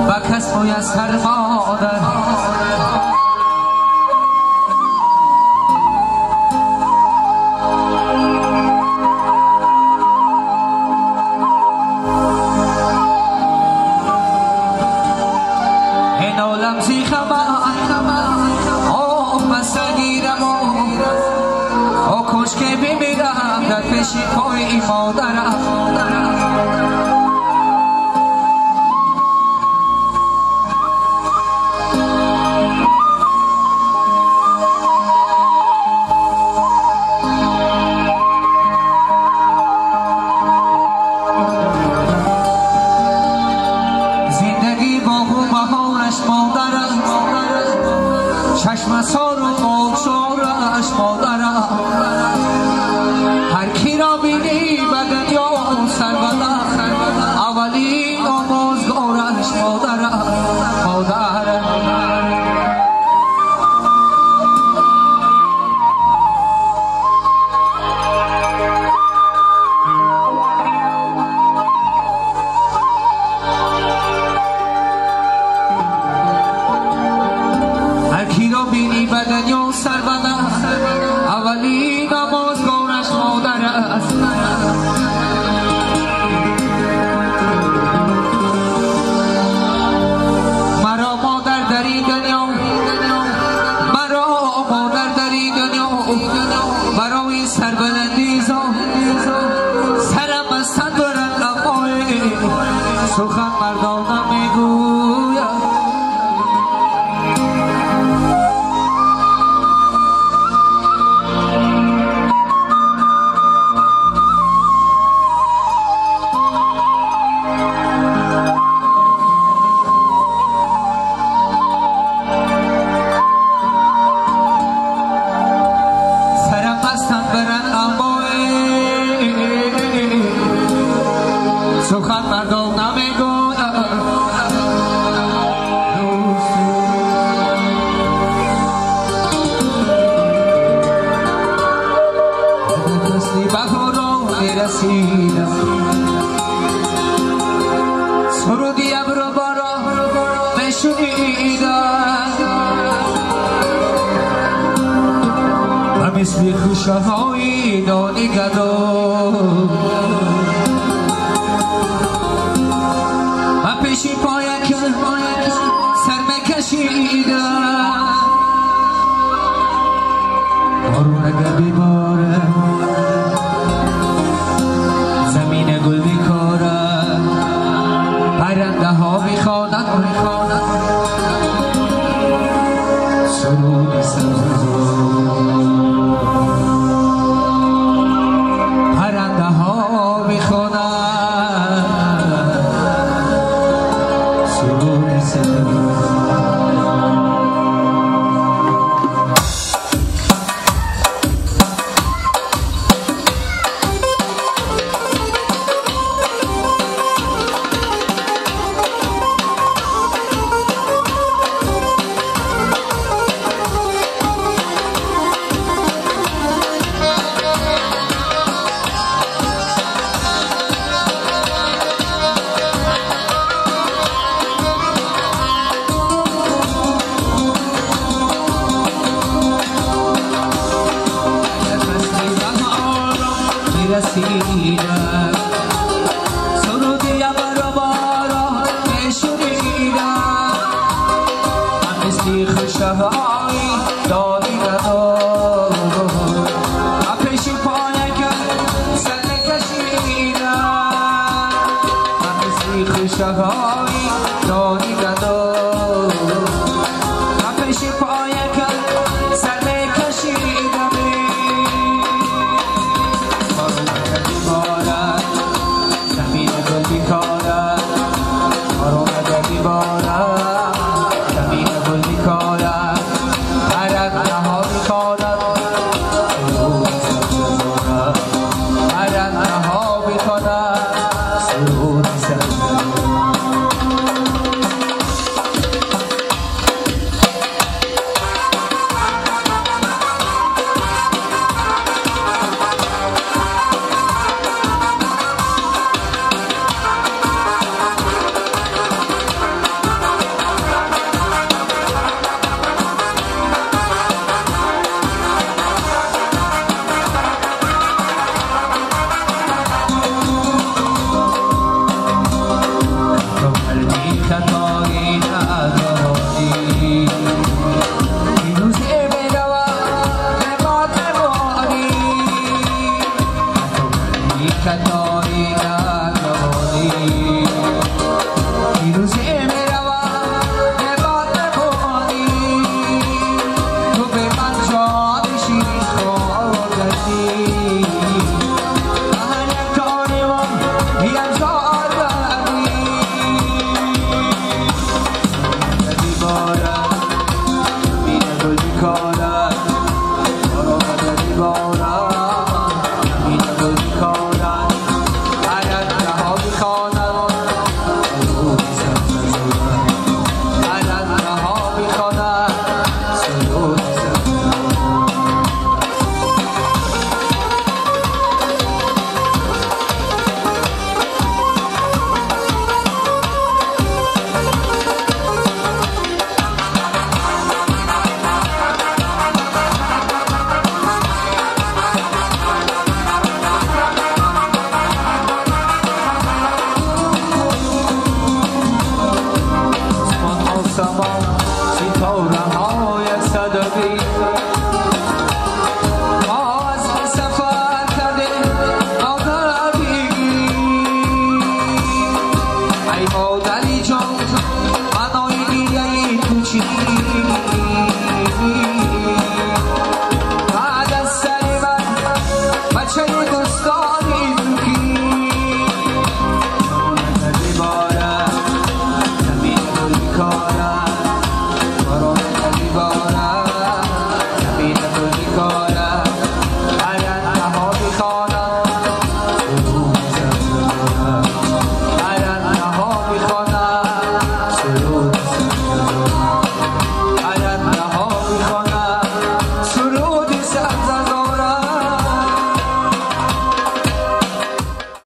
و کس میسر مادر این عالم زیخم مسنگیرم و کش که بمیرم در پیشی پای مادرم زندگی با بهارش مادرم چشم سار و آبشارش مادرم هر کی را بینی به دنیا سربلند اولین آموزگارش مادرم بینی به دنیا سربلند اولی نمازگارش مادر است مرا مادر در این دنیا مرا مادر در این دنیا برای سربلندی سرم از تن برند لبای سخن مردانه میگوید سخن مردم نمیگوید دستی بهارا میرسیدم سرودی ابر بارا میشنیدم و مثل خوشه های دانی گدا پیشی پایک سر مکشیدم بارون اگر بیماره زمین گل بیکاره پرنده ها میخوانند سرود سبز پرنده ها میخوانند رسیدم سرودی ابر بارا میشنیدم مثل خوشه ها